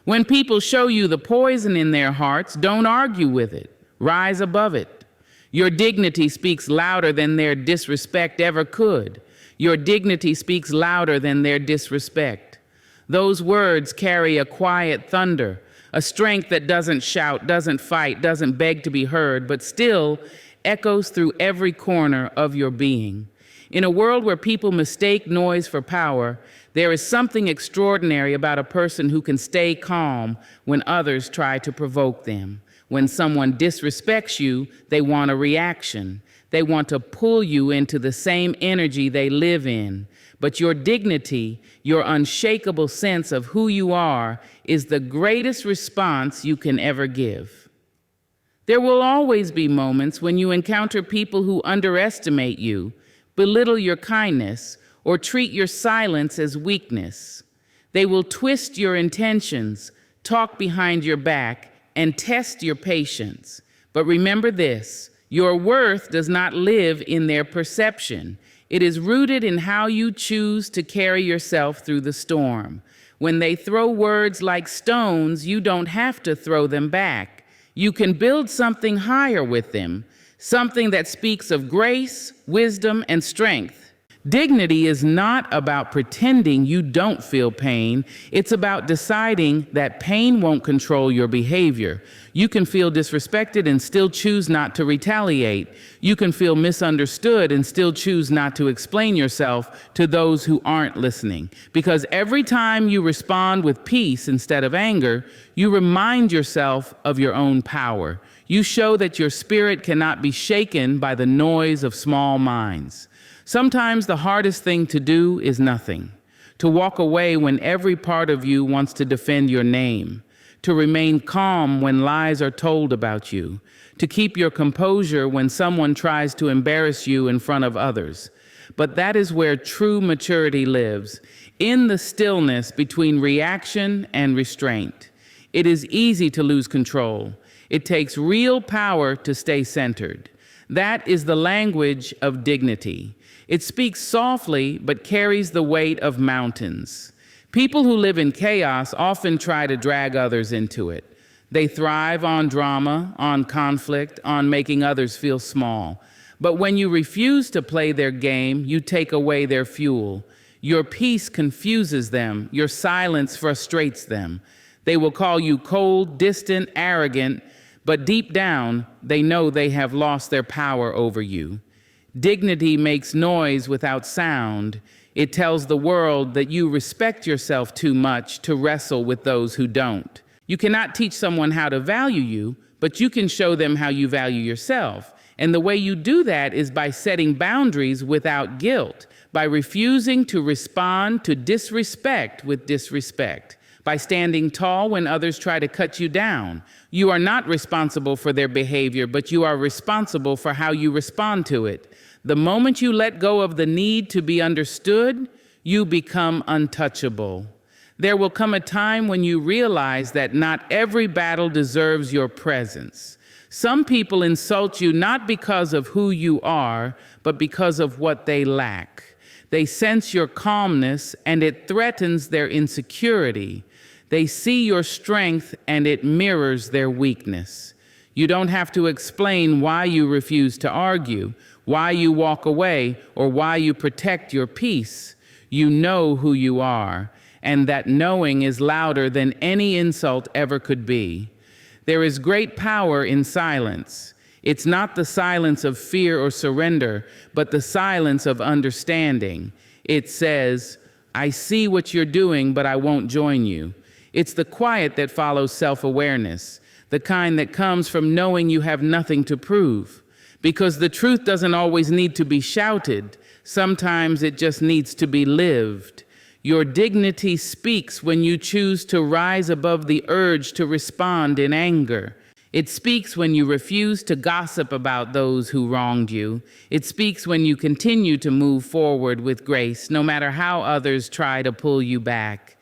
When people show you the poison in their hearts, don't argue with it. Rise above it. Your dignity speaks louder than their disrespect ever could. Your dignity speaks louder than their disrespect. Those words carry a quiet thunder, a strength that doesn't shout, doesn't fight, doesn't beg to be heard, but still echoes through every corner of your being. In a world where people mistake noise for power, there is something extraordinary about a person who can stay calm when others try to provoke them. When someone disrespects you, they want a reaction. They want to pull you into the same energy they live in. But your dignity, your unshakable sense of who you are, is the greatest response you can ever give. There will always be moments when you encounter people who underestimate you, belittle your kindness, or treat your silence as weakness. They will twist your intentions, talk behind your back, and test your patience. But remember this, your worth does not live in their perception. It is rooted in how you choose to carry yourself through the storm. When they throw words like stones, you don't have to throw them back. You can build something higher with them, something that speaks of grace, wisdom, and strength. Dignity is not about pretending you don't feel pain. It's about deciding that pain won't control your behavior. You can feel disrespected and still choose not to retaliate. You can feel misunderstood and still choose not to explain yourself to those who aren't listening. Because every time you respond with peace instead of anger, you remind yourself of your own power. You show that your spirit cannot be shaken by the noise of small minds. Sometimes the hardest thing to do is nothing. To walk away when every part of you wants to defend your name. To remain calm when lies are told about you. To keep your composure when someone tries to embarrass you in front of others. But that is where true maturity lives, in the stillness between reaction and restraint. It is easy to lose control. It takes real power to stay centered. That is the language of dignity. It speaks softly, but carries the weight of mountains. People who live in chaos often try to drag others into it. They thrive on drama, on conflict, on making others feel small. But when you refuse to play their game, you take away their fuel. Your peace confuses them. Your silence frustrates them. They will call you cold, distant, arrogant, but deep down, they know they have lost their power over you. Dignity makes noise without sound. It tells the world that you respect yourself too much to wrestle with those who don't. You cannot teach someone how to value you, but you can show them how you value yourself. And the way you do that is by setting boundaries without guilt, by refusing to respond to disrespect with disrespect, by standing tall when others try to cut you down. You are not responsible for their behavior, but you are responsible for how you respond to it. The moment you let go of the need to be understood, you become untouchable. There will come a time when you realize that not every battle deserves your presence. Some people insult you not because of who you are, but because of what they lack. They sense your calmness and it threatens their insecurity. They see your strength and it mirrors their weakness. You don't have to explain why you refuse to argue, why you walk away, or why you protect your peace. You know who you are, and that knowing is louder than any insult ever could be. There is great power in silence. It's not the silence of fear or surrender, but the silence of understanding. It says, I see what you're doing, but I won't join you. It's the quiet that follows self-awareness, the kind that comes from knowing you have nothing to prove. Because the truth doesn't always need to be shouted. Sometimes it just needs to be lived. Your dignity speaks when you choose to rise above the urge to respond in anger. It speaks when you refuse to gossip about those who wronged you. It speaks when you continue to move forward with grace, no matter how others try to pull you back.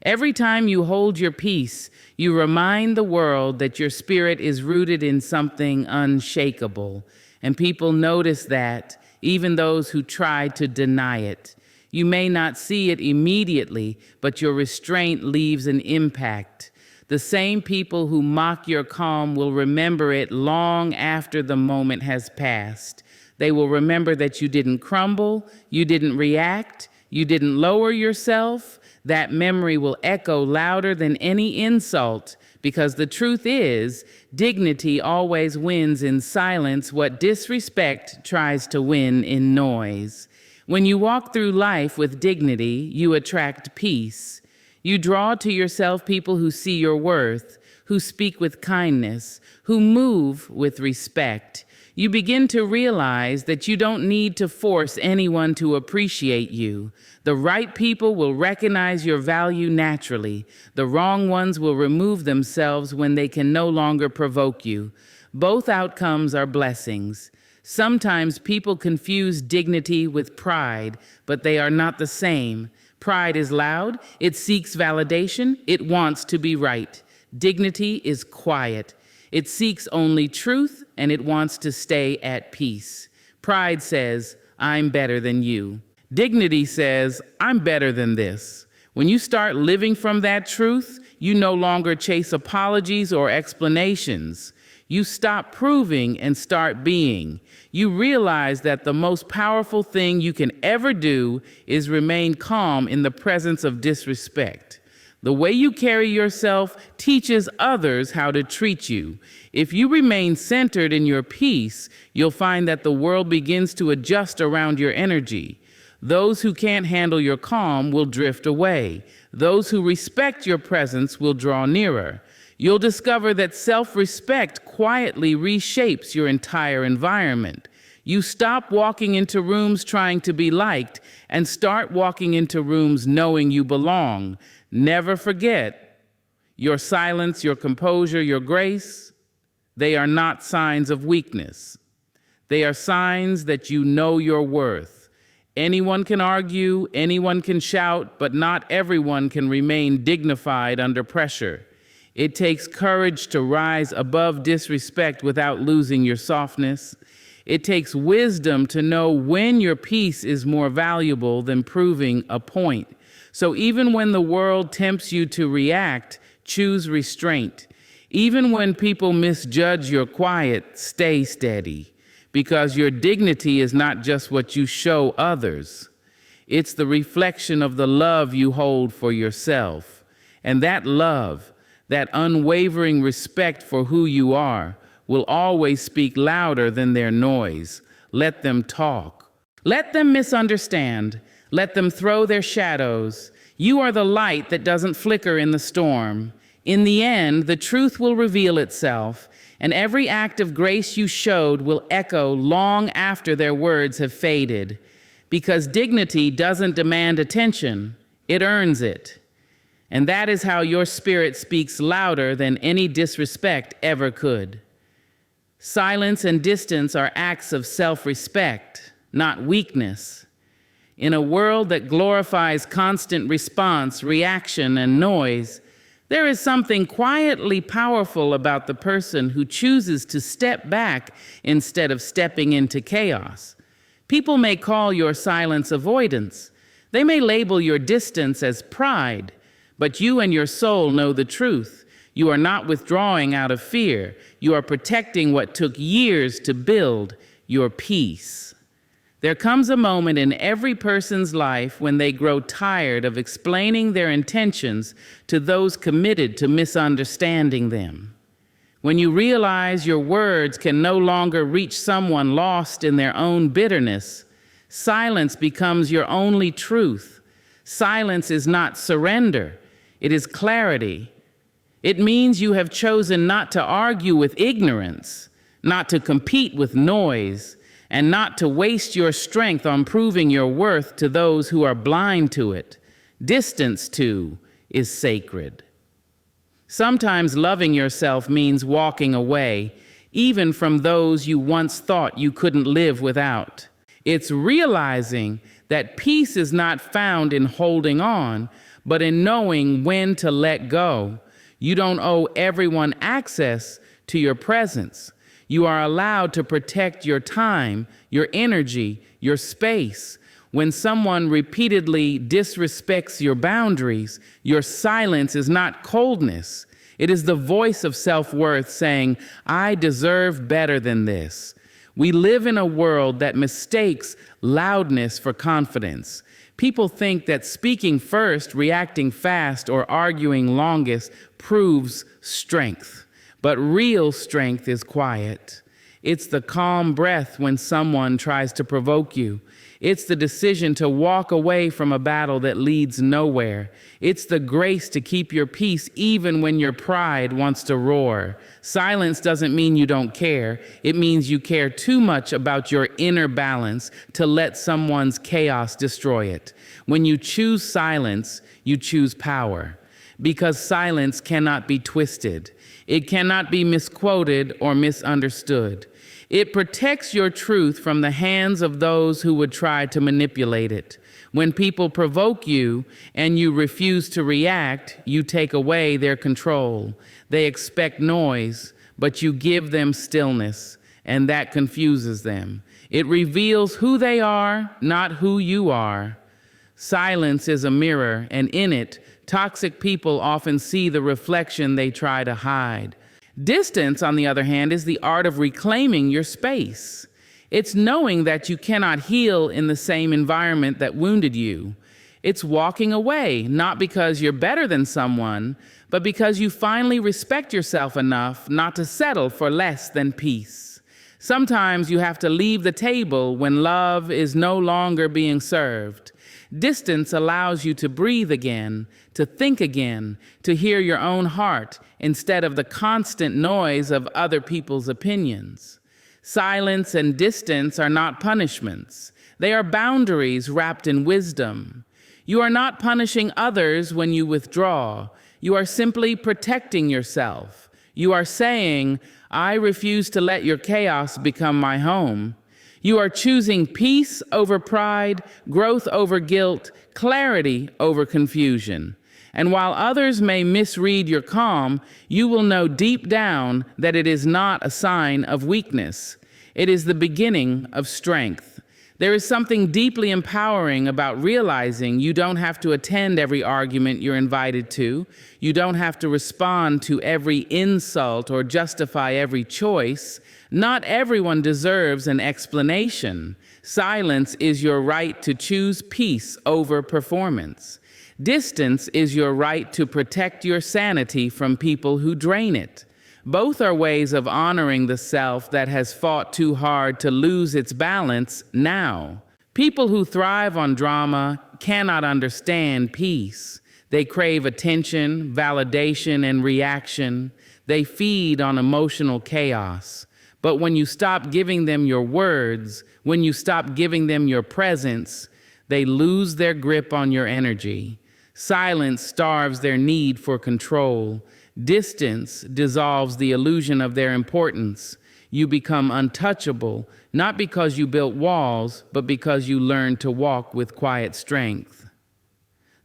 Every time you hold your peace, you remind the world that your spirit is rooted in something unshakable. And people notice that, even those who try to deny it. You may not see it immediately, but your restraint leaves an impact. The same people who mock your calm will remember it long after the moment has passed. They will remember that you didn't crumble, you didn't react, you didn't lower yourself. That memory will echo louder than any insult, because the truth is, dignity always wins in silence what disrespect tries to win in noise. When you walk through life with dignity, you attract peace. You draw to yourself people who see your worth, who speak with kindness, who move with respect. You begin to realize that you don't need to force anyone to appreciate you. The right people will recognize your value naturally. The wrong ones will remove themselves when they can no longer provoke you. Both outcomes are blessings. Sometimes people confuse dignity with pride, but they are not the same. Pride is loud, it seeks validation, it wants to be right. Dignity is quiet. It seeks only truth, and it wants to stay at peace. Pride says, I'm better than you. Dignity says, I'm better than this. When you start living from that truth, you no longer chase apologies or explanations. You stop proving and start being. You realize that the most powerful thing you can ever do is remain calm in the presence of disrespect. The way you carry yourself teaches others how to treat you. If you remain centered in your peace, you'll find that the world begins to adjust around your energy. Those who can't handle your calm will drift away. Those who respect your presence will draw nearer. You'll discover that self-respect quietly reshapes your entire environment. You stop walking into rooms trying to be liked and start walking into rooms knowing you belong. Never forget, your silence, your composure, your grace, they are not signs of weakness. They are signs that you know your worth. Anyone can argue, anyone can shout, but not everyone can remain dignified under pressure. It takes courage to rise above disrespect without losing your softness. It takes wisdom to know when your peace is more valuable than proving a point. So even when the world tempts you to react, choose restraint. Even when people misjudge your quiet, stay steady. Because your dignity is not just what you show others. It's the reflection of the love you hold for yourself. And that love, that unwavering respect for who you are, will always speak louder than their noise. Let them talk. Let them misunderstand. Let them throw their shadows. You are the light that doesn't flicker in the storm. In the end, the truth will reveal itself, and every act of grace you showed will echo long after their words have faded. Because dignity doesn't demand attention, it earns it. And that is how your spirit speaks louder than any disrespect ever could. Silence and distance are acts of self-respect, not weakness. In a world that glorifies constant response, reaction, and noise, there is something quietly powerful about the person who chooses to step back instead of stepping into chaos. People may call your silence avoidance. They may label your distance as pride, but you and your soul know the truth. You are not withdrawing out of fear. You are protecting what took years to build, your peace. There comes a moment in every person's life when they grow tired of explaining their intentions to those committed to misunderstanding them. When you realize your words can no longer reach someone lost in their own bitterness, silence becomes your only truth. Silence is not surrender, it is clarity. It means you have chosen not to argue with ignorance, not to compete with noise, and not to waste your strength on proving your worth to those who are blind to it. Distance, too, is sacred. Sometimes loving yourself means walking away, even from those you once thought you couldn't live without. It's realizing that peace is not found in holding on, but in knowing when to let go. You don't owe everyone access to your presence. You are allowed to protect your time, your energy, your space. When someone repeatedly disrespects your boundaries, your silence is not coldness. It is the voice of self-worth saying, I deserve better than this. We live in a world that mistakes loudness for confidence. People think that speaking first, reacting fast, or arguing longest proves strength. But real strength is quiet. It's the calm breath when someone tries to provoke you. It's the decision to walk away from a battle that leads nowhere. It's the grace to keep your peace even when your pride wants to roar. Silence doesn't mean you don't care. It means you care too much about your inner balance to let someone's chaos destroy it. When you choose silence, you choose power. Because silence cannot be twisted. It cannot be misquoted or misunderstood. It protects your truth from the hands of those who would try to manipulate it. When people provoke you and you refuse to react, you take away their control. They expect noise, but you give them stillness, and that confuses them. It reveals who they are, not who you are. Silence is a mirror, and in it, toxic people often see the reflection they try to hide. Distance, on the other hand, is the art of reclaiming your space. It's knowing that you cannot heal in the same environment that wounded you. It's walking away, not because you're better than someone, but because you finally respect yourself enough not to settle for less than peace. Sometimes you have to leave the table when love is no longer being served. Distance allows you to breathe again, to think again, to hear your own heart instead of the constant noise of other people's opinions. Silence and distance are not punishments. They are boundaries wrapped in wisdom. You are not punishing others when you withdraw. You are simply protecting yourself. You are saying, I refuse to let your chaos become my home. You are choosing peace over pride, growth over guilt, clarity over confusion. And while others may misread your calm, you will know deep down that it is not a sign of weakness. It is the beginning of strength. There is something deeply empowering about realizing you don't have to attend every argument you're invited to. You don't have to respond to every insult or justify every choice. Not everyone deserves an explanation. Silence is your right to choose peace over performance. Distance is your right to protect your sanity from people who drain it. Both are ways of honoring the self that has fought too hard to lose its balance now. People who thrive on drama cannot understand peace. They crave attention, validation, and reaction. They feed on emotional chaos. But when you stop giving them your words, when you stop giving them your presence, they lose their grip on your energy. Silence starves their need for control. Distance dissolves the illusion of their importance. You become untouchable, not because you built walls, but because you learned to walk with quiet strength.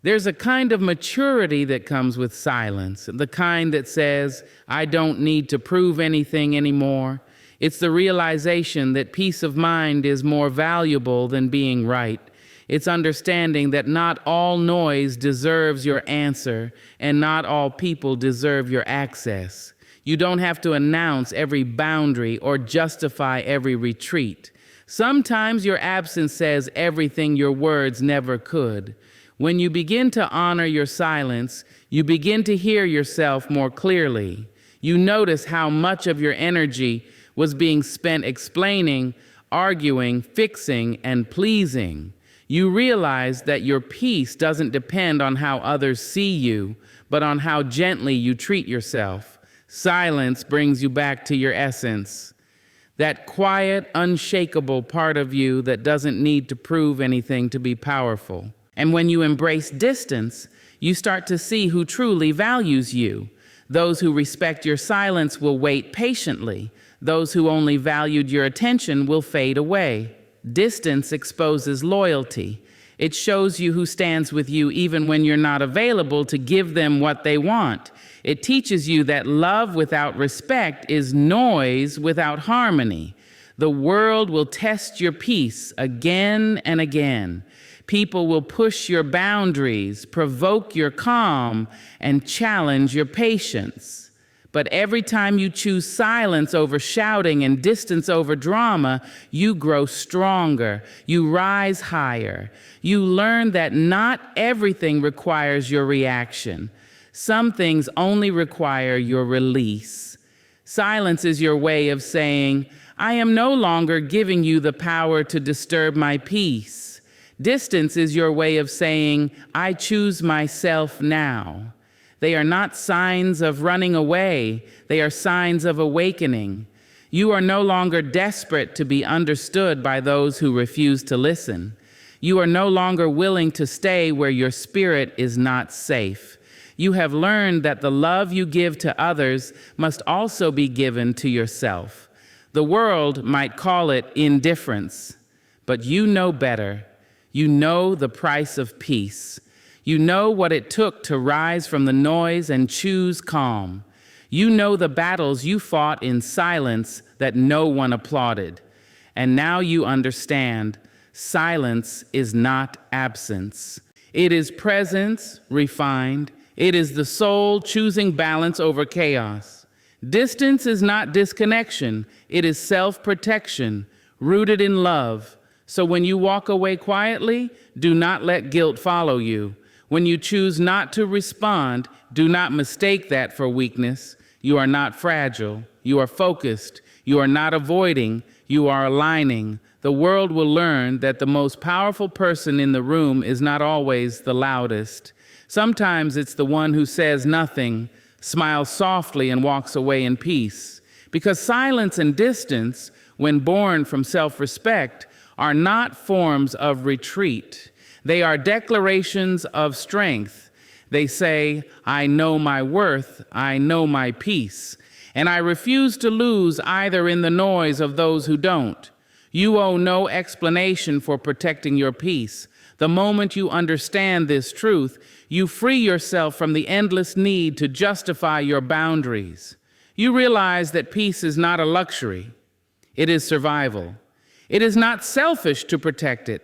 There's a kind of maturity that comes with silence, the kind that says, I don't need to prove anything anymore. It's the realization that peace of mind is more valuable than being right. It's understanding that not all noise deserves your answer, and not all people deserve your access. You don't have to announce every boundary or justify every retreat. Sometimes your absence says everything your words never could. When you begin to honor your silence, you begin to hear yourself more clearly. You notice how much of your energy was being spent explaining, arguing, fixing, and pleasing. You realize that your peace doesn't depend on how others see you, but on how gently you treat yourself. Silence brings you back to your essence, that quiet, unshakable part of you that doesn't need to prove anything to be powerful. And when you embrace distance, you start to see who truly values you. Those who respect your silence will wait patiently. Those who only valued your attention will fade away. Distance exposes loyalty. It shows you who stands with you even when you're not available to give them what they want. It teaches you that love without respect is noise without harmony. The world will test your peace again and again. People will push your boundaries, provoke your calm, and challenge your patience. But every time you choose silence over shouting and distance over drama, you grow stronger, you rise higher. You learn that not everything requires your reaction. Some things only require your release. Silence is your way of saying, I am no longer giving you the power to disturb my peace. Distance is your way of saying, I choose myself now. They are not signs of running away. They are signs of awakening. You are no longer desperate to be understood by those who refuse to listen. You are no longer willing to stay where your spirit is not safe. You have learned that the love you give to others must also be given to yourself. The world might call it indifference, but you know better. You know the price of peace. You know what it took to rise from the noise and choose calm. You know the battles you fought in silence that no one applauded. And now you understand, silence is not absence. It is presence refined. It is the soul choosing balance over chaos. Distance is not disconnection. It is self-protection, rooted in love. So when you walk away quietly, do not let guilt follow you. When you choose not to respond, do not mistake that for weakness. You are not fragile. You are focused. You are not avoiding. You are aligning. The world will learn that the most powerful person in the room is not always the loudest. Sometimes it's the one who says nothing, smiles softly, and walks away in peace. Because silence and distance, when born from self-respect, are not forms of retreat. They are declarations of strength. They say, I know my worth, I know my peace, and I refuse to lose either in the noise of those who don't. You owe no explanation for protecting your peace. The moment you understand this truth, you free yourself from the endless need to justify your boundaries. You realize that peace is not a luxury. It is survival. It is not selfish to protect it.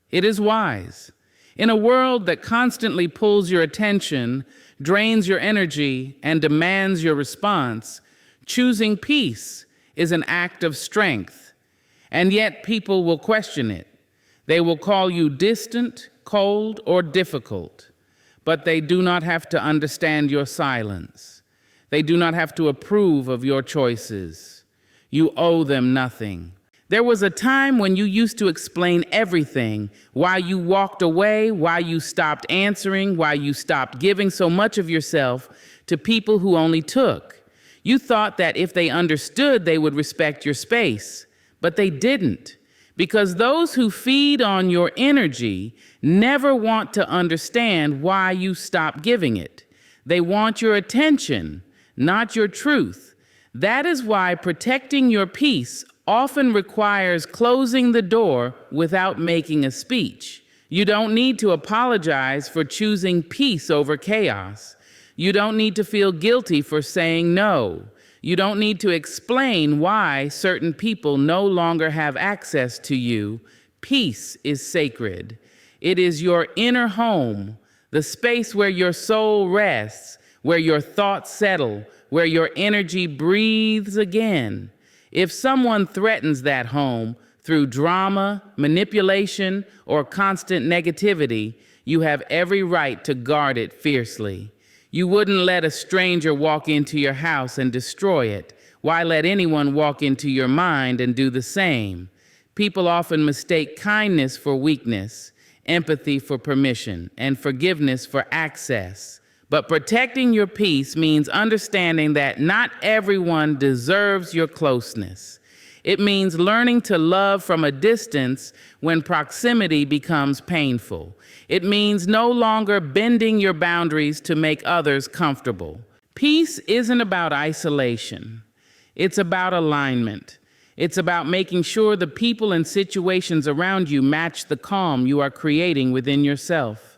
It is wise. In a world that constantly pulls your attention, drains your energy, and demands your response, choosing peace is an act of strength. And yet people will question it. They will call you distant, cold, or difficult. But they do not have to understand your silence. They do not have to approve of your choices. You owe them nothing. There was a time when you used to explain everything, why you walked away, why you stopped answering, why you stopped giving so much of yourself to people who only took. You thought that if they understood, they would respect your space, but they didn't, because those who feed on your energy never want to understand why you stopped giving it. They want your attention, not your truth. That is why protecting your peace often requires closing the door without making a speech. You don't need to apologize for choosing peace over chaos. You don't need to feel guilty for saying no. You don't need to explain why certain people no longer have access to you. Peace is sacred. It is your inner home, the space where your soul rests, where your thoughts settle, where your energy breathes again. If someone threatens that home through drama, manipulation, or constant negativity, you have every right to guard it fiercely. You wouldn't let a stranger walk into your house and destroy it. Why let anyone walk into your mind and do the same? People often mistake kindness for weakness, empathy for permission, and forgiveness for access. But protecting your peace means understanding that not everyone deserves your closeness. It means learning to love from a distance when proximity becomes painful. It means no longer bending your boundaries to make others comfortable. Peace isn't about isolation. It's about alignment. It's about making sure the people and situations around you match the calm you are creating within yourself.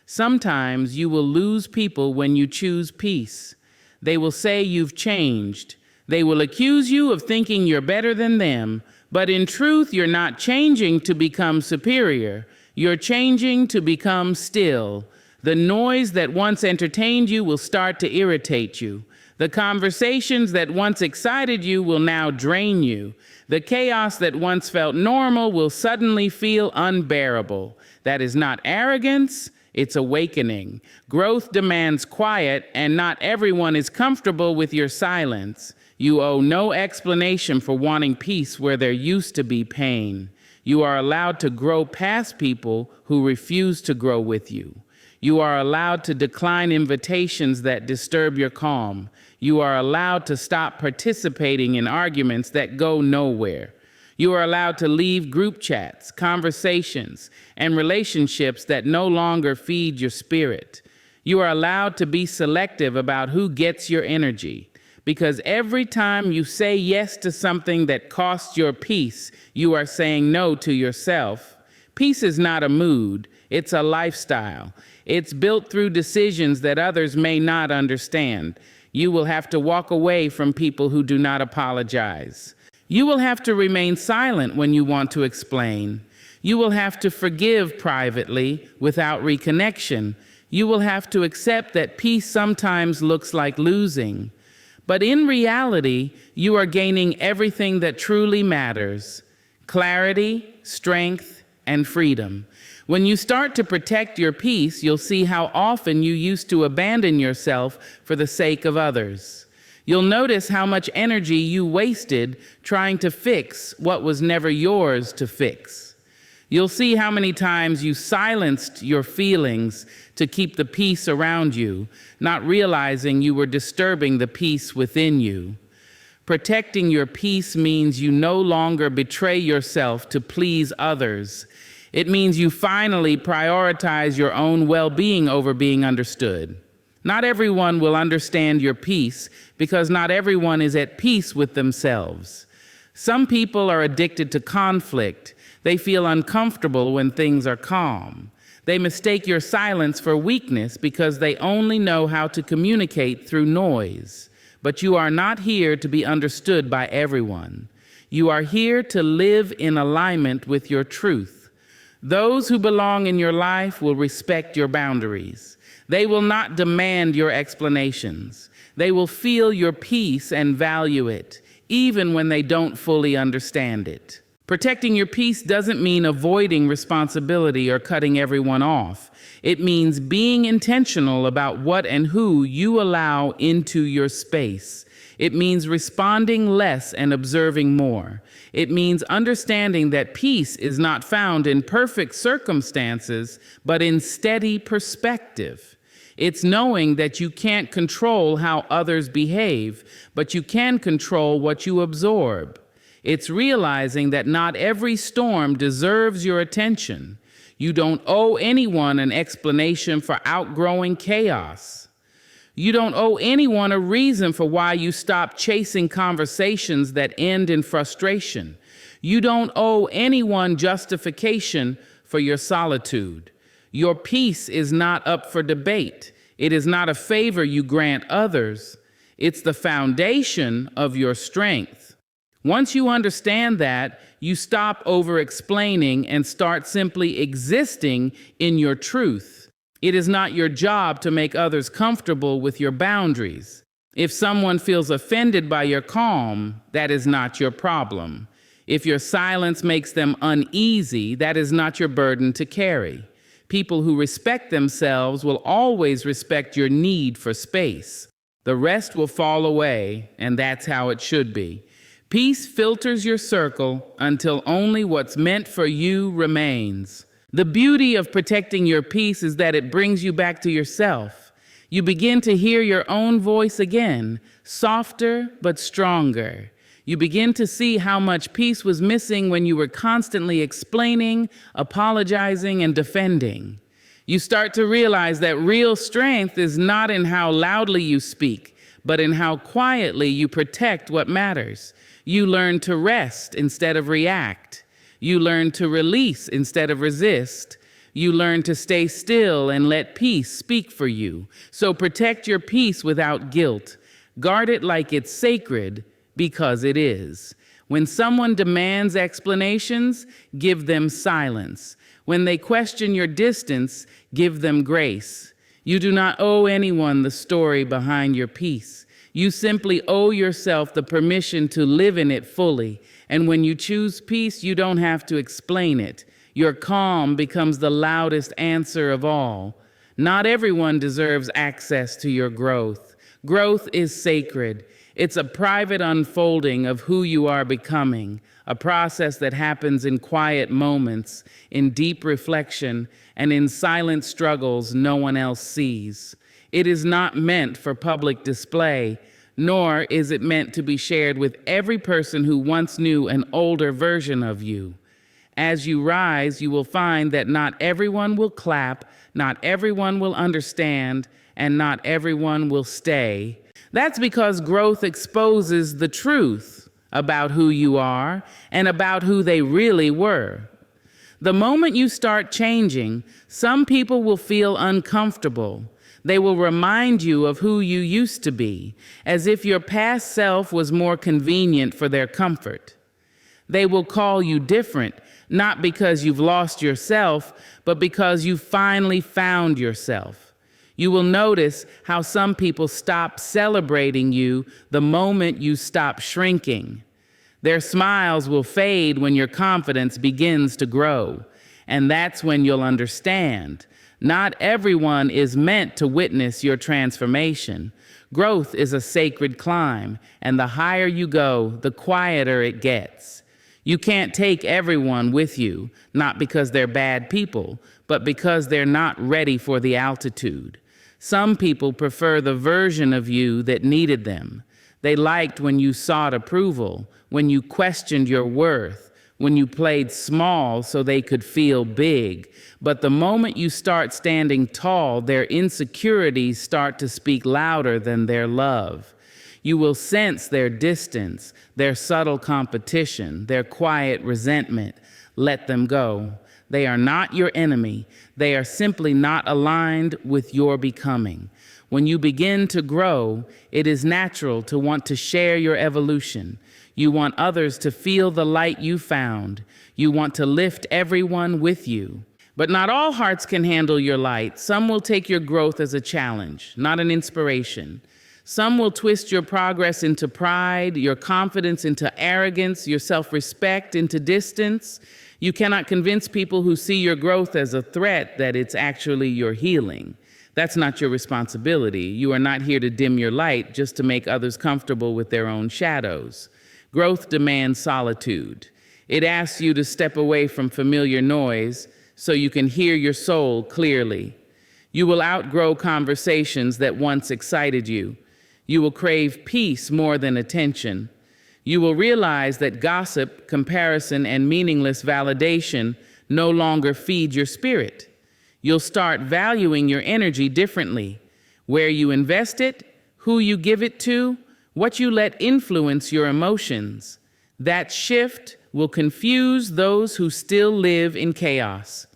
Sometimes you will lose people when you choose peace. They will say you've changed. They will accuse you of thinking you're better than them, but in truth, you're not changing to become superior. You're changing to become still. The noise that once entertained you will start to irritate you. The conversations that once excited you will now drain you. The chaos that once felt normal will suddenly feel unbearable. That is not arrogance, it's awakening. Growth demands quiet, and not everyone is comfortable with your silence. You owe no explanation for wanting peace where there used to be pain. You are allowed to grow past people who refuse to grow with you. You are allowed to decline invitations that disturb your calm. You are allowed to stop participating in arguments that go nowhere. You are allowed to leave group chats, conversations, and relationships that no longer feed your spirit. You are allowed to be selective about who gets your energy, because every time you say yes to something that costs your peace, you are saying no to yourself. Peace is not a mood, it's a lifestyle. It's built through decisions that others may not understand. You will have to walk away from people who do not apologize. You will have to remain silent when you want to explain. You will have to forgive privately without reconnection. You will have to accept that peace sometimes looks like losing. But in reality, you are gaining everything that truly matters: clarity, strength, and freedom. When you start to protect your peace, you'll see how often you used to abandon yourself for the sake of others. You'll notice how much energy you wasted trying to fix what was never yours to fix. You'll see how many times you silenced your feelings to keep the peace around you, not realizing you were disturbing the peace within you. Protecting your peace means you no longer betray yourself to please others. It means you finally prioritize your own well-being over being understood. Not everyone will understand your peace because not everyone is at peace with themselves. Some people are addicted to conflict. They feel uncomfortable when things are calm. They mistake your silence for weakness because they only know how to communicate through noise. But you are not here to be understood by everyone. You are here to live in alignment with your truth. Those who belong in your life will respect your boundaries. They will not demand your explanations. They will feel your peace and value it, even when they don't fully understand it. Protecting your peace doesn't mean avoiding responsibility or cutting everyone off. It means being intentional about what and who you allow into your space. It means responding less and observing more. It means understanding that peace is not found in perfect circumstances, but in steady perspective. It's knowing that you can't control how others behave, but you can control what you absorb. It's realizing that not every storm deserves your attention. You don't owe anyone an explanation for outgrowing chaos. You don't owe anyone a reason for why you stop chasing conversations that end in frustration. You don't owe anyone justification for your solitude. Your peace is not up for debate. It is not a favor you grant others. It's the foundation of your strength. Once you understand that, you stop over-explaining and start simply existing in your truth. It is not your job to make others comfortable with your boundaries. If someone feels offended by your calm, that is not your problem. If your silence makes them uneasy, that is not your burden to carry. People who respect themselves will always respect your need for space. The rest will fall away, and that's how it should be. Peace filters your circle until only what's meant for you remains. The beauty of protecting your peace is that it brings you back to yourself. You begin to hear your own voice again, softer but stronger. You begin to see how much peace was missing when you were constantly explaining, apologizing, and defending. You start to realize that real strength is not in how loudly you speak, but in how quietly you protect what matters. You learn to rest instead of react. You learn to release instead of resist. You learn to stay still and let peace speak for you. So protect your peace without guilt. Guard it like it's sacred, because it is. When someone demands explanations, give them silence. When they question your distance, give them grace. You do not owe anyone the story behind your peace. You simply owe yourself the permission to live in it fully. And when you choose peace, you don't have to explain it. Your calm becomes the loudest answer of all. Not everyone deserves access to your growth. Growth is sacred. It's a private unfolding of who you are becoming, a process that happens in quiet moments, in deep reflection, and in silent struggles no one else sees. It is not meant for public display, nor is it meant to be shared with every person who once knew an older version of you. As you rise, you will find that not everyone will clap, not everyone will understand, and not everyone will stay. That's because growth exposes the truth about who you are and about who they really were. The moment you start changing, some people will feel uncomfortable. They will remind you of who you used to be, as if your past self was more convenient for their comfort. They will call you different, not because you've lost yourself, but because you finally found yourself. You will notice how some people stop celebrating you the moment you stop shrinking. Their smiles will fade when your confidence begins to grow, and that's when you'll understand. Not everyone is meant to witness your transformation. Growth is a sacred climb, and the higher you go, the quieter it gets. You can't take everyone with you, not because they're bad people, but because they're not ready for the altitude. Some people prefer the version of you that needed them. They liked when you sought approval, when you questioned your worth, when you played small so they could feel big. But the moment you start standing tall, their insecurities start to speak louder than their love. You will sense their distance, their subtle competition, their quiet resentment. Let them go. They are not your enemy. They are simply not aligned with your becoming. When you begin to grow, it is natural to want to share your evolution. You want others to feel the light you found. You want to lift everyone with you. But not all hearts can handle your light. Some will take your growth as a challenge, not an inspiration. Some will twist your progress into pride, your confidence into arrogance, your self-respect into distance. You cannot convince people who see your growth as a threat that it's actually your healing. That's not your responsibility. You are not here to dim your light just to make others comfortable with their own shadows. Growth demands solitude. It asks you to step away from familiar noise so you can hear your soul clearly. You will outgrow conversations that once excited you. You will crave peace more than attention. You will realize that gossip, comparison, and meaningless validation no longer feed your spirit. You'll start valuing your energy differently. Where you invest it, who you give it to, what you let influence your emotions. That shift will confuse those who still live in chaos.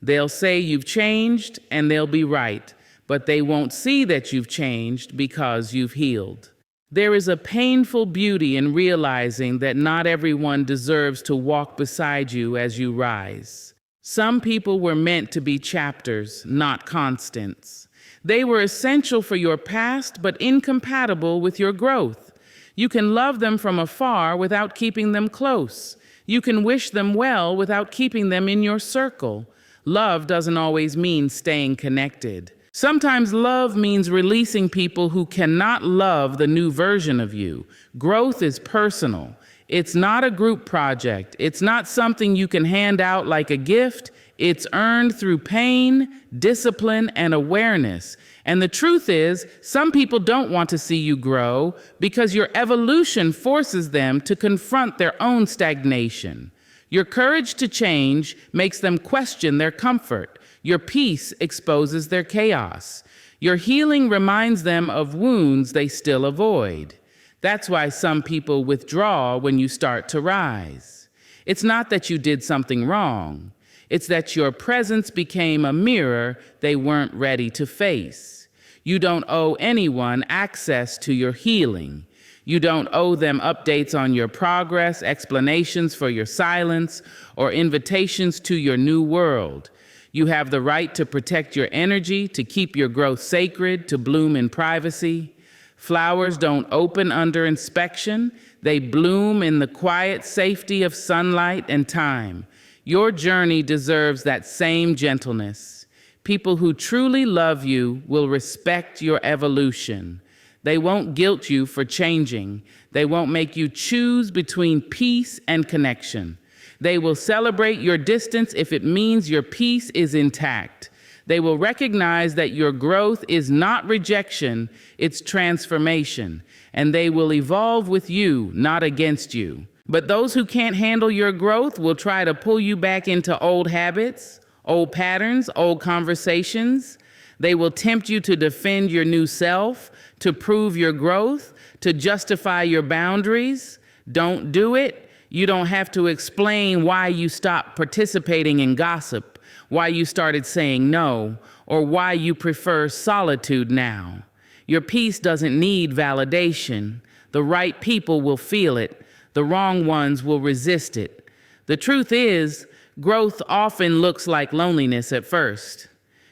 They'll say you've changed, and they'll be right, but they won't see that you've changed because you've healed. There is a painful beauty in realizing that not everyone deserves to walk beside you as you rise. Some people were meant to be chapters, not constants. They were essential for your past, but incompatible with your growth. You can love them from afar without keeping them close. You can wish them well without keeping them in your circle. Love doesn't always mean staying connected. Sometimes love means releasing people who cannot love the new version of you. Growth is personal. It's not a group project. It's not something you can hand out like a gift. It's earned through pain, discipline, and awareness. And the truth is, some people don't want to see you grow because your evolution forces them to confront their own stagnation. Your courage to change makes them question their comfort. Your peace exposes their chaos. Your healing reminds them of wounds they still avoid. That's why some people withdraw when you start to rise. It's not that you did something wrong. It's that your presence became a mirror they weren't ready to face. You don't owe anyone access to your healing. You don't owe them updates on your progress, explanations for your silence, or invitations to your new world. You have the right to protect your energy, to keep your growth sacred, to bloom in privacy. Flowers don't open under inspection. They bloom in the quiet safety of sunlight and time. Your journey deserves that same gentleness. People who truly love you will respect your evolution. They won't guilt you for changing. They won't make you choose between peace and connection. They will celebrate your distance if it means your peace is intact. They will recognize that your growth is not rejection, it's transformation. And they will evolve with you, not against you. But those who can't handle your growth will try to pull you back into old habits, old patterns, old conversations. They will tempt you to defend your new self, to prove your growth, to justify your boundaries. Don't do it. You don't have to explain why you stopped participating in gossip, why you started saying no, or why you prefer solitude now. Your peace doesn't need validation. The right people will feel it. The wrong ones will resist it. The truth is, growth often looks like loneliness at first.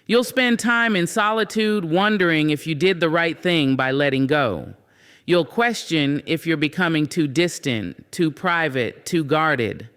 You'll spend time in solitude wondering if you did the right thing by letting go. You'll question if you're becoming too distant, too private, too guarded.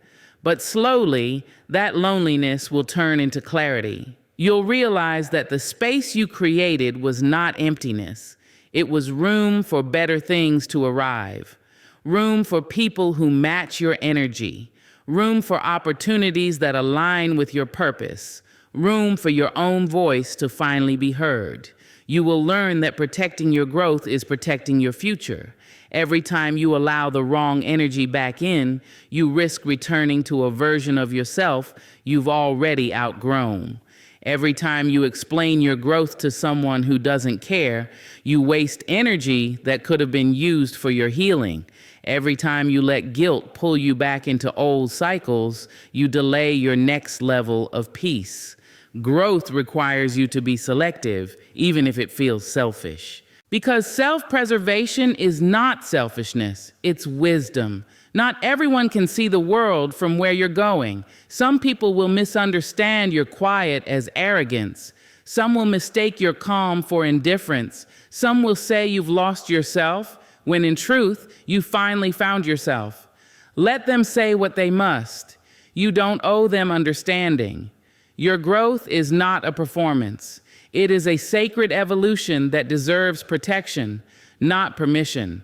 But slowly, that loneliness will turn into clarity. You'll realize that the space you created was not emptiness. It was room for better things to arrive. Room for people who match your energy. Room for opportunities that align with your purpose. Room for your own voice to finally be heard. You will learn that protecting your growth is protecting your future. Every time you allow the wrong energy back in, you risk returning to a version of yourself you've already outgrown. Every time you explain your growth to someone who doesn't care, you waste energy that could have been used for your healing. Every time you let guilt pull you back into old cycles, you delay your next level of peace. Growth requires you to be selective, even if it feels selfish. Because self-preservation is not selfishness, it's wisdom. Not everyone can see the world from where you're going. Some people will misunderstand your quiet as arrogance. Some will mistake your calm for indifference. Some will say you've lost yourself, when in truth, you finally found yourself. Let them say what they must. You don't owe them understanding. Your growth is not a performance. It is a sacred evolution that deserves protection, not permission.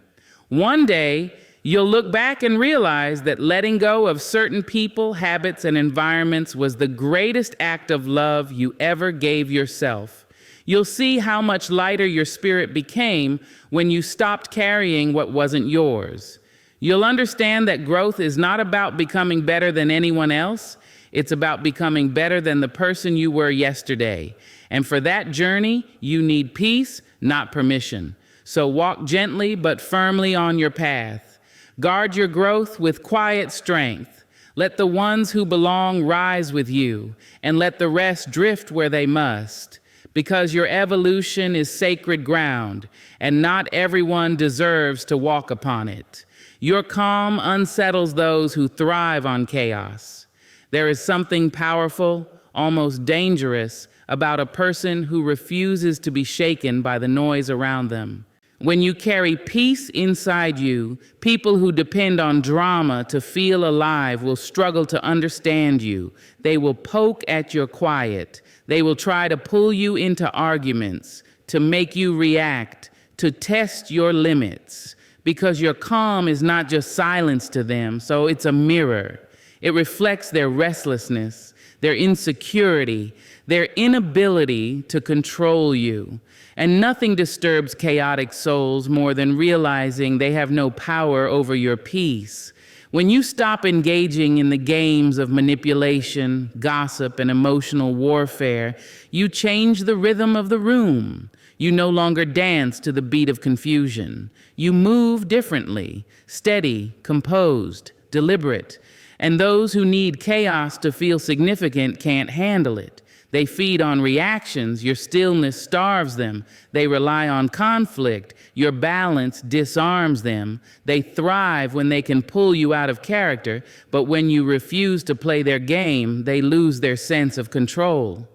One day, you'll look back and realize that letting go of certain people, habits, and environments was the greatest act of love you ever gave yourself. You'll see how much lighter your spirit became when you stopped carrying what wasn't yours. You'll understand that growth is not about becoming better than anyone else. It's about becoming better than the person you were yesterday. And for that journey, you need peace, not permission. So walk gently but firmly on your path. Guard your growth with quiet strength. Let the ones who belong rise with you, and let the rest drift where they must. Because your evolution is sacred ground, and not everyone deserves to walk upon it. Your calm unsettles those who thrive on chaos. There is something powerful, almost dangerous, about a person who refuses to be shaken by the noise around them. When you carry peace inside you, people who depend on drama to feel alive will struggle to understand you. They will poke at your quiet. They will try to pull you into arguments, to make you react, to test your limits. Because your calm is not just silence to them, so it's a mirror. It reflects their restlessness, their insecurity, their inability to control you. And nothing disturbs chaotic souls more than realizing they have no power over your peace. When you stop engaging in the games of manipulation, gossip, and emotional warfare, you change the rhythm of the room. You no longer dance to the beat of confusion. You move differently, steady, composed, deliberate. And those who need chaos to feel significant can't handle it. They feed on reactions. Your stillness starves them. They rely on conflict. Your balance disarms them. They thrive when they can pull you out of character, but when you refuse to play their game, they lose their sense of control.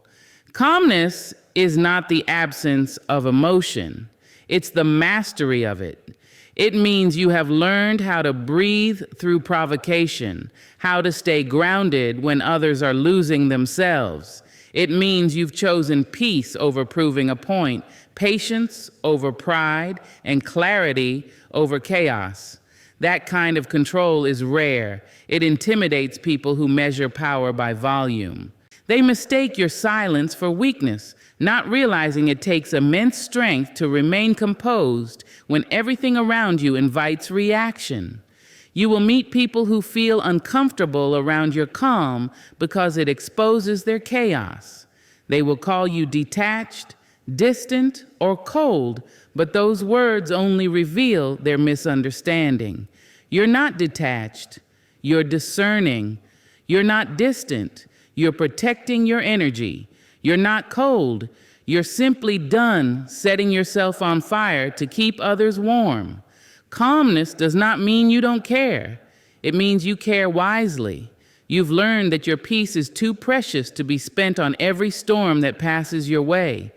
Calmness is not the absence of emotion. It's the mastery of it. It means you have learned how to breathe through provocation, how to stay grounded when others are losing themselves. It means you've chosen peace over proving a point, patience over pride, and clarity over chaos. That kind of control is rare. It intimidates people who measure power by volume. They mistake your silence for weakness, not realizing it takes immense strength to remain composed when everything around you invites reaction. You will meet people who feel uncomfortable around your calm because it exposes their chaos. They will call you detached, distant, or cold, but those words only reveal their misunderstanding. You're not detached. You're discerning. You're not distant. You're protecting your energy. You're not cold. You're simply done setting yourself on fire to keep others warm. Calmness does not mean you don't care. It means you care wisely. You've learned that your peace is too precious to be spent on every storm that passes your way.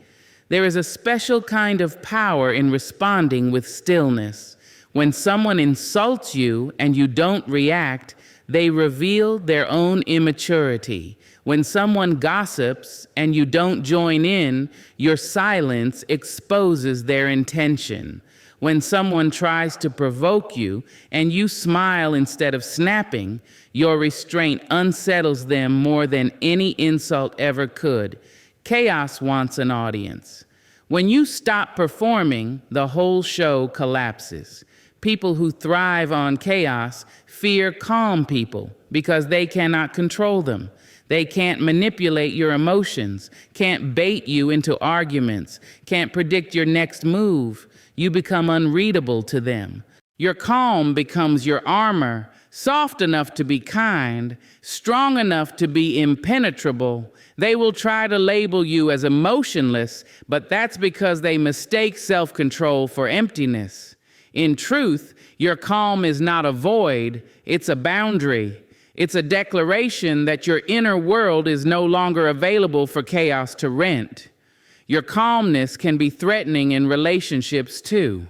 There is a special kind of power in responding with stillness. When someone insults you and you don't react, they reveal their own immaturity. When someone gossips and you don't join in, your silence exposes their intention. When someone tries to provoke you and you smile instead of snapping, your restraint unsettles them more than any insult ever could. Chaos wants an audience. When you stop performing, the whole show collapses. People who thrive on chaos fear calm people because they cannot control them. They can't manipulate your emotions, can't bait you into arguments, can't predict your next move. You become unreadable to them. Your calm becomes your armor, soft enough to be kind, strong enough to be impenetrable. They will try to label you as emotionless, but that's because they mistake self-control for emptiness. In truth, your calm is not a void, it's a boundary. It's a declaration that your inner world is no longer available for chaos to rent. Your calmness can be threatening in relationships too.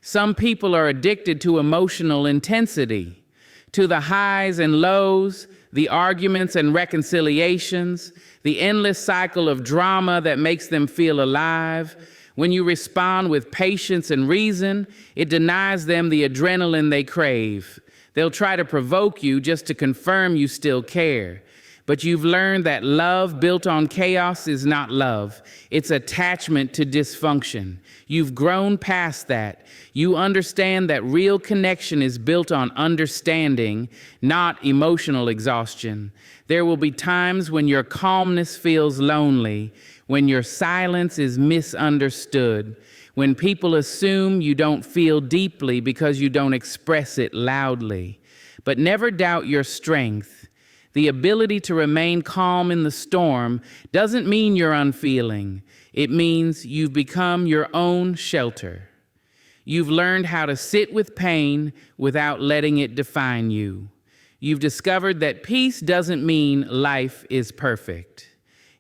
Some people are addicted to emotional intensity, to the highs and lows, the arguments and reconciliations, the endless cycle of drama that makes them feel alive. When you respond with patience and reason, it denies them the adrenaline they crave. They'll try to provoke you just to confirm you still care. But you've learned that love built on chaos is not love. It's attachment to dysfunction. You've grown past that. You understand that real connection is built on understanding, not emotional exhaustion. There will be times when your calmness feels lonely, when your silence is misunderstood, when people assume you don't feel deeply because you don't express it loudly. But never doubt your strength. The ability to remain calm in the storm doesn't mean you're unfeeling. It means you've become your own shelter. You've learned how to sit with pain without letting it define you. You've discovered that peace doesn't mean life is perfect.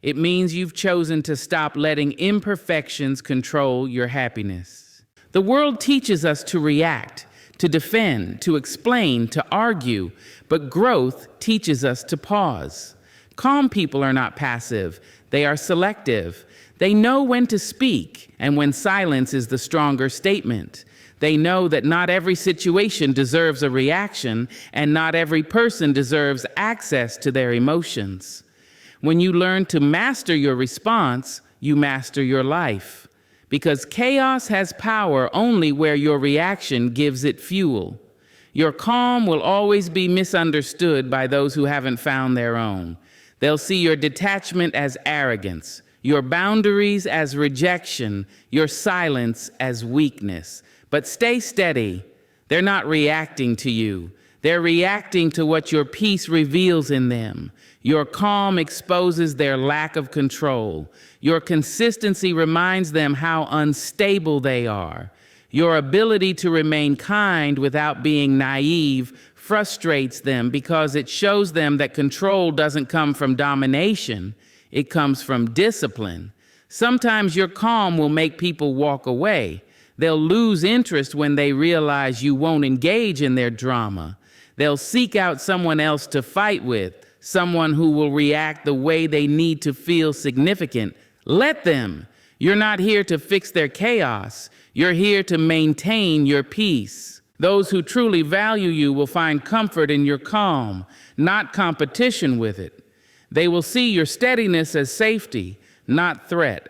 It means you've chosen to stop letting imperfections control your happiness. The world teaches us to react, to defend, to explain, to argue, but growth teaches us to pause. Calm people are not passive, they are selective. They know when to speak and when silence is the stronger statement. They know that not every situation deserves a reaction and not every person deserves access to their emotions. When you learn to master your response, you master your life. Because chaos has power only where your reaction gives it fuel. Your calm will always be misunderstood by those who haven't found their own. They'll see your detachment as arrogance, your boundaries as rejection, your silence as weakness. But stay steady. They're not reacting to you. They're reacting to what your peace reveals in them. Your calm exposes their lack of control. Your consistency reminds them how unstable they are. Your ability to remain kind without being naive frustrates them because it shows them that control doesn't come from domination, it comes from discipline. Sometimes your calm will make people walk away. They'll lose interest when they realize you won't engage in their drama. They'll seek out someone else to fight with, someone who will react the way they need to feel significant. Let them. You're not here to fix their chaos. You're here to maintain your peace. Those who truly value you will find comfort in your calm, not competition with it. They will see your steadiness as safety, not threat.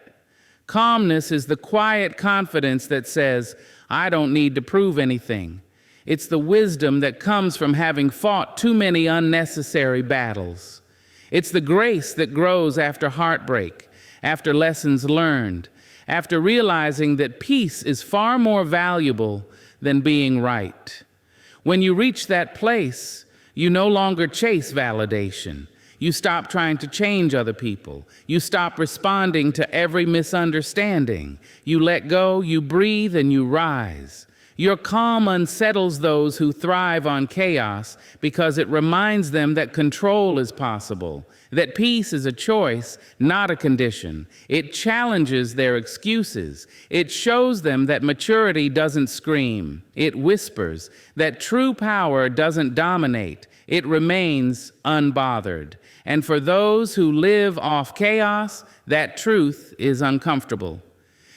Calmness is the quiet confidence that says, I don't need to prove anything. It's the wisdom that comes from having fought too many unnecessary battles. It's the grace that grows after heartbreak, after lessons learned, after realizing that peace is far more valuable than being right. When you reach that place, you no longer chase validation. You stop trying to change other people. You stop responding to every misunderstanding. You let go, you breathe, and you rise. Your calm unsettles those who thrive on chaos because it reminds them that control is possible, that peace is a choice, not a condition. It challenges their excuses. It shows them that maturity doesn't scream. It whispers that true power doesn't dominate. It remains unbothered. And for those who live off chaos, that truth is uncomfortable.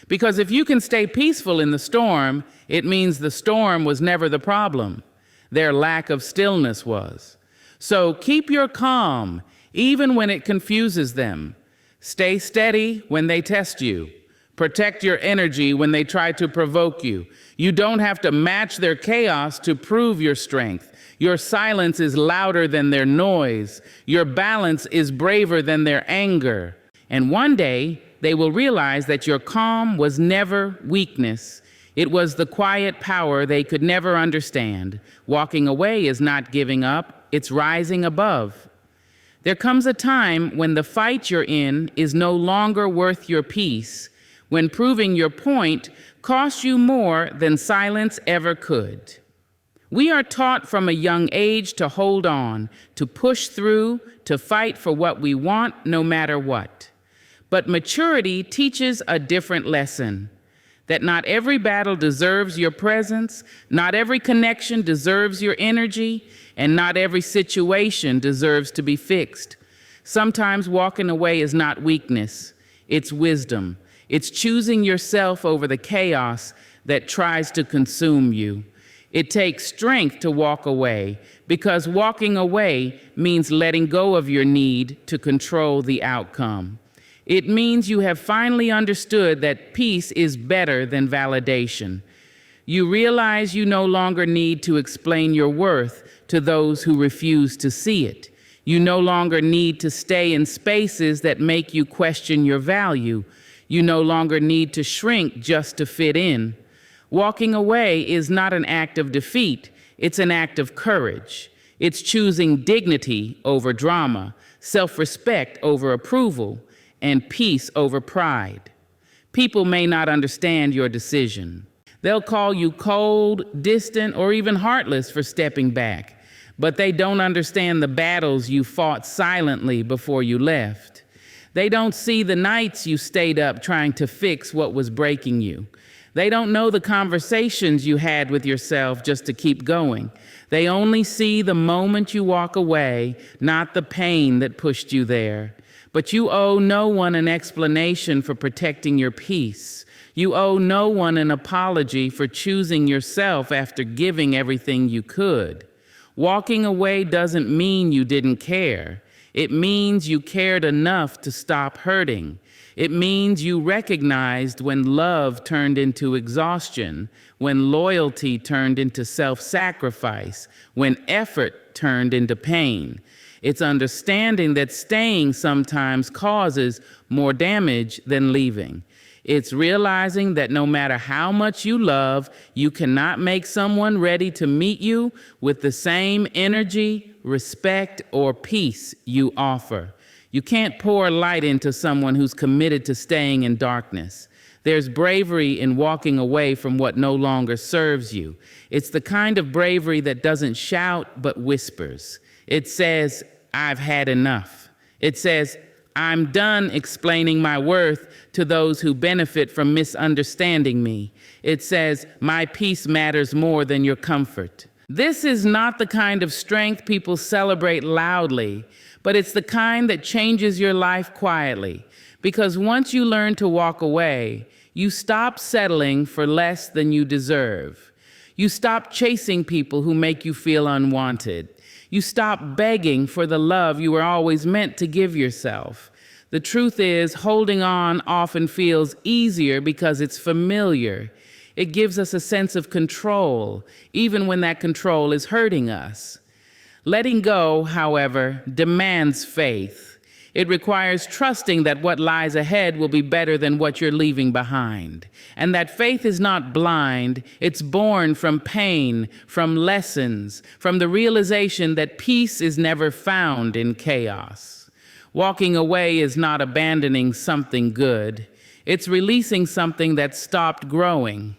Because if you can stay peaceful in the storm, it means the storm was never the problem. Their lack of stillness was. So keep your calm, even when it confuses them. Stay steady when they test you. Protect your energy when they try to provoke you. You don't have to match their chaos to prove your strength. Your silence is louder than their noise. Your balance is braver than their anger. And one day, they will realize that your calm was never weakness. It was the quiet power they could never understand. Walking away is not giving up, it's rising above. There comes a time when the fight you're in is no longer worth your peace, when proving your point costs you more than silence ever could. We are taught from a young age to hold on, to push through, to fight for what we want no matter what. But maturity teaches a different lesson, that not every battle deserves your presence, not every connection deserves your energy, and not every situation deserves to be fixed. Sometimes walking away is not weakness, it's wisdom. It's choosing yourself over the chaos that tries to consume you. It takes strength to walk away, because walking away means letting go of your need to control the outcome. It means you have finally understood that peace is better than validation. You realize you no longer need to explain your worth to those who refuse to see it. You no longer need to stay in spaces that make you question your value. You no longer need to shrink just to fit in. Walking away is not an act of defeat, it's an act of courage. It's choosing dignity over drama, self-respect over approval, and peace over pride. People may not understand your decision. They'll call you cold, distant, or even heartless for stepping back, but they don't understand the battles you fought silently before you left. They don't see the nights you stayed up trying to fix what was breaking you. They don't know the conversations you had with yourself just to keep going. They only see the moment you walk away, not the pain that pushed you there. But you owe no one an explanation for protecting your peace. You owe no one an apology for choosing yourself after giving everything you could. Walking away doesn't mean you didn't care. It means you cared enough to stop hurting. It means you recognized when love turned into exhaustion, when loyalty turned into self-sacrifice, when effort turned into pain. It's understanding that staying sometimes causes more damage than leaving. It's realizing that no matter how much you love, you cannot make someone ready to meet you with the same energy, respect, or peace you offer. You can't pour light into someone who's committed to staying in darkness. There's bravery in walking away from what no longer serves you. It's the kind of bravery that doesn't shout but whispers. It says, "I've had enough." It says, "I'm done explaining my worth to those who benefit from misunderstanding me." It says, "My peace matters more than your comfort." This is not the kind of strength people celebrate loudly, but it's the kind that changes your life quietly. Because once you learn to walk away, you stop settling for less than you deserve. You stop chasing people who make you feel unwanted. You stop begging for the love you were always meant to give yourself. The truth is, holding on often feels easier because it's familiar. It gives us a sense of control, even when that control is hurting us. Letting go, however, demands faith. It requires trusting that what lies ahead will be better than what you're leaving behind. And that faith is not blind, it's born from pain, from lessons, from the realization that peace is never found in chaos. Walking away is not abandoning something good, it's releasing something that stopped growing.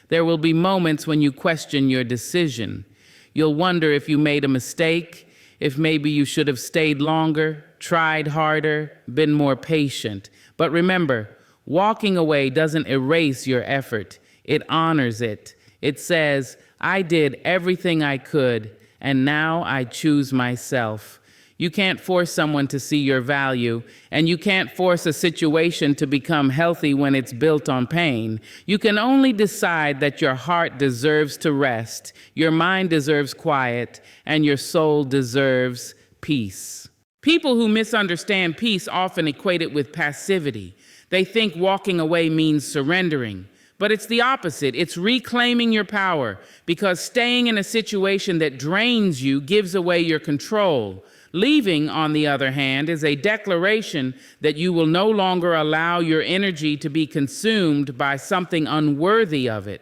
There will be moments when you question your decision. You'll wonder if you made a mistake, if maybe you should have stayed longer, tried harder, been more patient. But remember, walking away doesn't erase your effort. It honors it. It says, "I did everything I could, and now I choose myself." You can't force someone to see your value, and you can't force a situation to become healthy when it's built on pain. You can only decide that your heart deserves to rest, your mind deserves quiet, and your soul deserves peace. People who misunderstand peace often equate it with passivity. They think walking away means surrendering. But it's the opposite. It's reclaiming your power, because staying in a situation that drains you gives away your control. Leaving, on the other hand, is a declaration that you will no longer allow your energy to be consumed by something unworthy of it.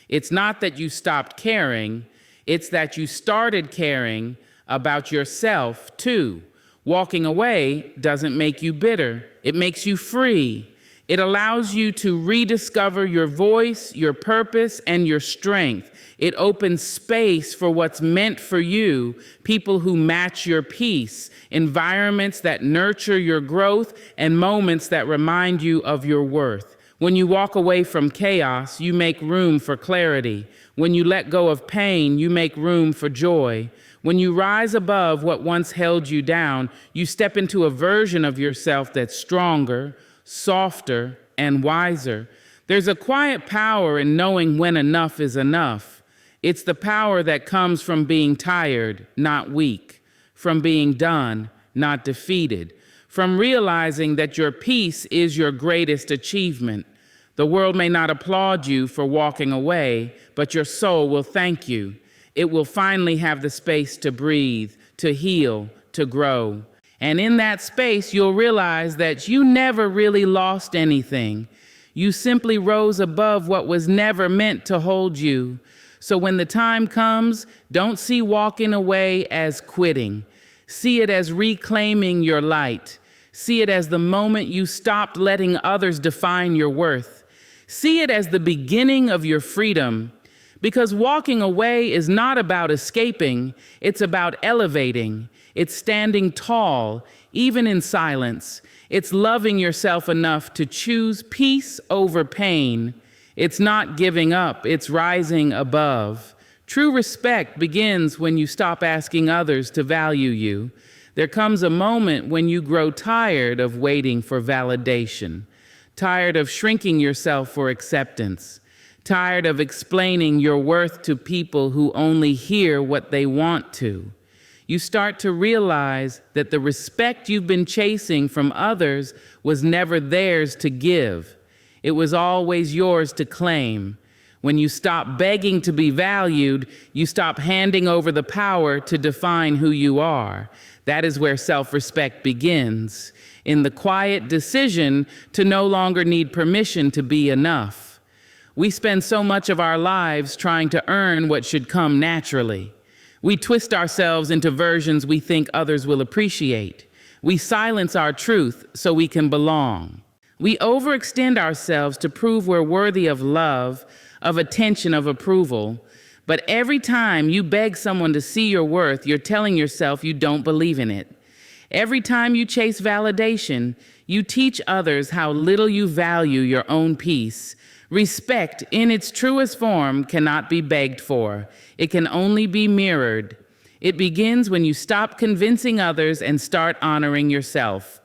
It's not that you stopped caring, it's that you started caring about yourself too. Walking away doesn't make you bitter, it makes you free. It allows you to rediscover your voice, your purpose, and your strength. It opens space for what's meant for you, people who match your peace, environments that nurture your growth, and moments that remind you of your worth. When you walk away from chaos, you make room for clarity. When you let go of pain, you make room for joy. When you rise above what once held you down, you step into a version of yourself that's stronger, softer, and wiser. There's a quiet power in knowing when enough is enough. It's the power that comes from being tired, not weak, from being done, not defeated, from realizing that your peace is your greatest achievement. The world may not applaud you for walking away, but your soul will thank you. It will finally have the space to breathe, to heal, to grow. And in that space, you'll realize that you never really lost anything. You simply rose above what was never meant to hold you. So when the time comes, don't see walking away as quitting. See it as reclaiming your light. See it as the moment you stopped letting others define your worth. See it as the beginning of your freedom. Because walking away is not about escaping, it's about elevating. It's standing tall, even in silence. It's loving yourself enough to choose peace over pain. It's not giving up, it's rising above. True respect begins when you stop asking others to value you. There comes a moment when you grow tired of waiting for validation, tired of shrinking yourself for acceptance, tired of explaining your worth to people who only hear what they want to. You start to realize that the respect you've been chasing from others was never theirs to give. It was always yours to claim. When you stop begging to be valued, you stop handing over the power to define who you are. That is where self-respect begins, in the quiet decision to no longer need permission to be enough. We spend so much of our lives trying to earn what should come naturally. We twist ourselves into versions we think others will appreciate. We silence our truth so we can belong. We overextend ourselves to prove we're worthy of love, of attention, of approval. But every time you beg someone to see your worth, you're telling yourself you don't believe in it. Every time you chase validation, you teach others how little you value your own peace. Respect, in its truest form, cannot be begged for. It can only be mirrored. It begins when you stop convincing others and start honoring yourself.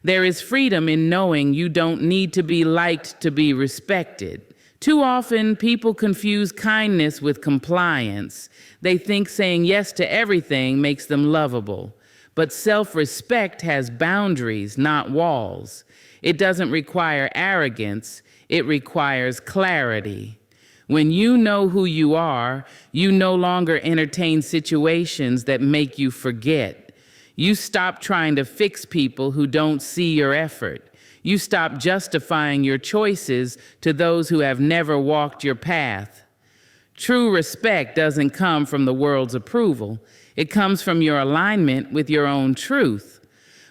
There is freedom in knowing you don't need to be liked to be respected. Too often, people confuse kindness with compliance. They think saying yes to everything makes them lovable. But self-respect has boundaries, not walls. It doesn't require arrogance. It requires clarity. When you know who you are, you no longer entertain situations that make you forget. You stop trying to fix people who don't see your effort. You stop justifying your choices to those who have never walked your path. True respect doesn't come from the world's approval. It comes from your alignment with your own truth.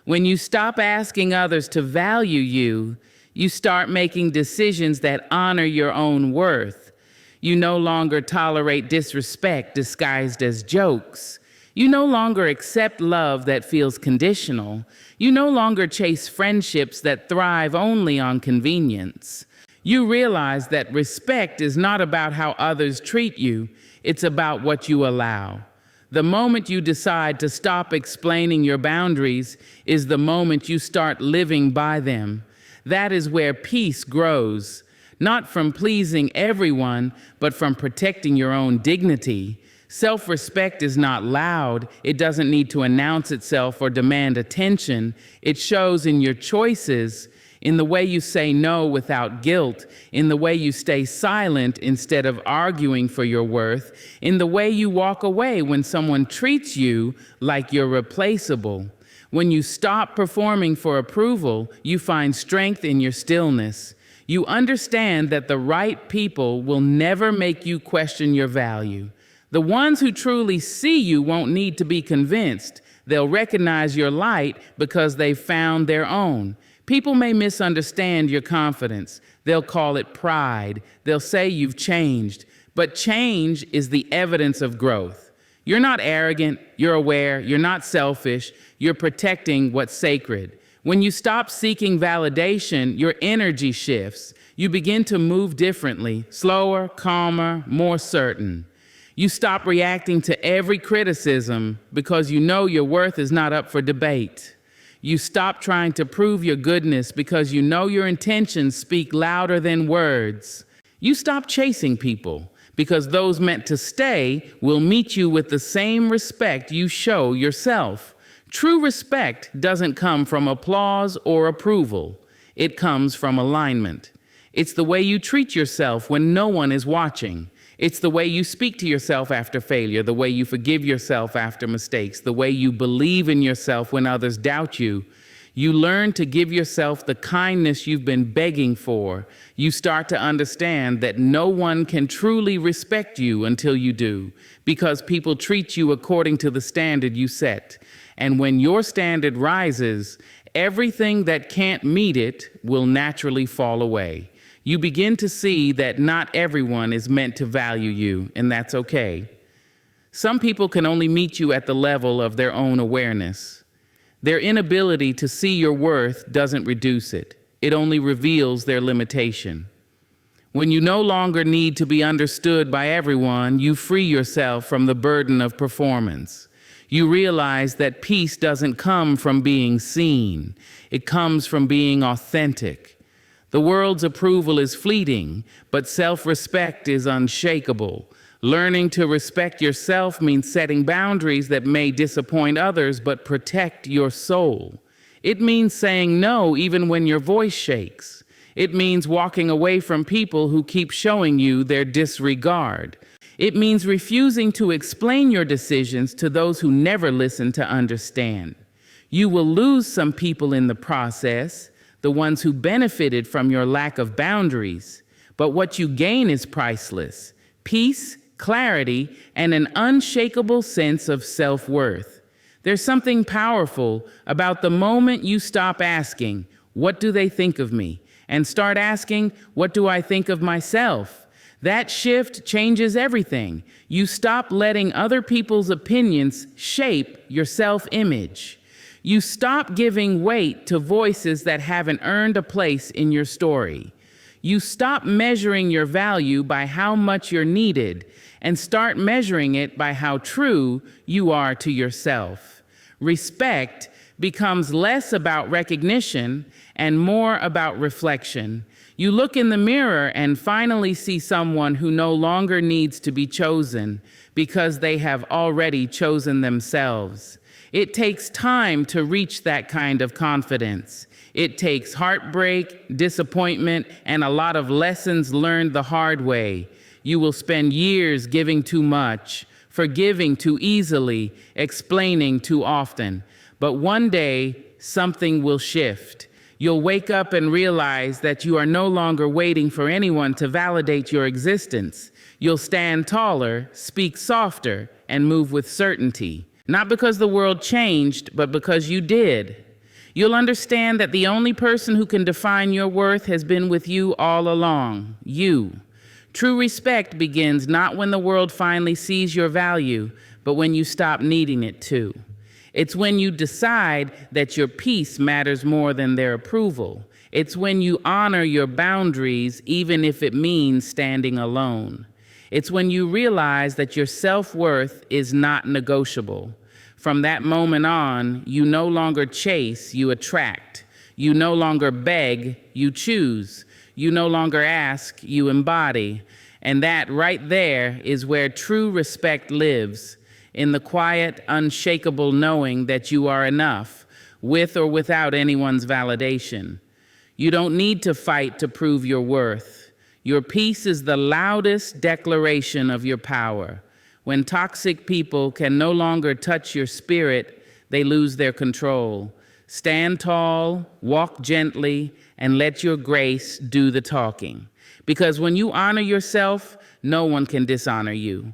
When you stop asking others to value you, you start making decisions that honor your own worth. You no longer tolerate disrespect disguised as jokes. You no longer accept love that feels conditional. You no longer chase friendships that thrive only on convenience. You realize that respect is not about how others treat you, it's about what you allow. The moment you decide to stop explaining your boundaries is the moment you start living by them. That is where peace grows, not from pleasing everyone, but from protecting your own dignity. Self-respect is not loud. It doesn't need to announce itself or demand attention. It shows in your choices, in the way you say no without guilt, in the way you stay silent instead of arguing for your worth, in the way you walk away when someone treats you like you're replaceable. When you stop performing for approval, you find strength in your stillness. You understand that the right people will never make you question your value. The ones who truly see you won't need to be convinced. They'll recognize your light because they've found their own. People may misunderstand your confidence. They'll call it pride. They'll say you've changed. But change is the evidence of growth. You're not arrogant. You're aware. You're not selfish. You're protecting what's sacred. When you stop seeking validation, your energy shifts. You begin to move differently, slower, calmer, more certain. You stop reacting to every criticism because you know your worth is not up for debate. You stop trying to prove your goodness because you know your intentions speak louder than words. You stop chasing people because those meant to stay will meet you with the same respect you show yourself. True respect doesn't come from applause or approval. It comes from alignment. It's the way you treat yourself when no one is watching. It's the way you speak to yourself after failure, the way you forgive yourself after mistakes, the way you believe in yourself when others doubt you. You learn to give yourself the kindness you've been begging for. You start to understand that no one can truly respect you until you do, because people treat you according to the standard you set. And when your standard rises, everything that can't meet it will naturally fall away. You begin to see that not everyone is meant to value you, and that's okay. Some people can only meet you at the level of their own awareness. Their inability to see your worth doesn't reduce it. It only reveals their limitation. When you no longer need to be understood by everyone, you free yourself from the burden of performance. You realize that peace doesn't come from being seen. It comes from being authentic. The world's approval is fleeting, but self-respect is unshakable. Learning to respect yourself means setting boundaries that may disappoint others but protect your soul. It means saying no even when your voice shakes. It means walking away from people who keep showing you their disregard. It means refusing to explain your decisions to those who never listen to understand. You will lose some people in the process, the ones who benefited from your lack of boundaries. But what you gain is priceless: peace, clarity, and an unshakable sense of self-worth. There's something powerful about the moment you stop asking, "What do they think of me?" and start asking, "What do I think of myself?" That shift changes everything. You stop letting other people's opinions shape your self-image. You stop giving weight to voices that haven't earned a place in your story. You stop measuring your value by how much you're needed and start measuring it by how true you are to yourself. Respect becomes less about recognition and more about reflection. You look in the mirror and finally see someone who no longer needs to be chosen because they have already chosen themselves. It takes time to reach that kind of confidence. It takes heartbreak, disappointment, and a lot of lessons learned the hard way. You will spend years giving too much, forgiving too easily, explaining too often. But one day, something will shift. You'll wake up and realize that you are no longer waiting for anyone to validate your existence. You'll stand taller, speak softer, and move with certainty. Not because the world changed, but because you did. You'll understand that the only person who can define your worth has been with you all along, you. True respect begins not when the world finally sees your value, but when you stop needing it to. It's when you decide that your peace matters more than their approval. It's when you honor your boundaries, even if it means standing alone. It's when you realize that your self-worth is not negotiable. From that moment on, you no longer chase, you attract. You no longer beg, you choose. You no longer ask, you embody. And that right there is where true respect lives, in the quiet, unshakable knowing that you are enough, with or without anyone's validation. You don't need to fight to prove your worth. Your peace is the loudest declaration of your power. When toxic people can no longer touch your spirit, they lose their control. Stand tall, walk gently, and let your grace do the talking. Because when you honor yourself, no one can dishonor you.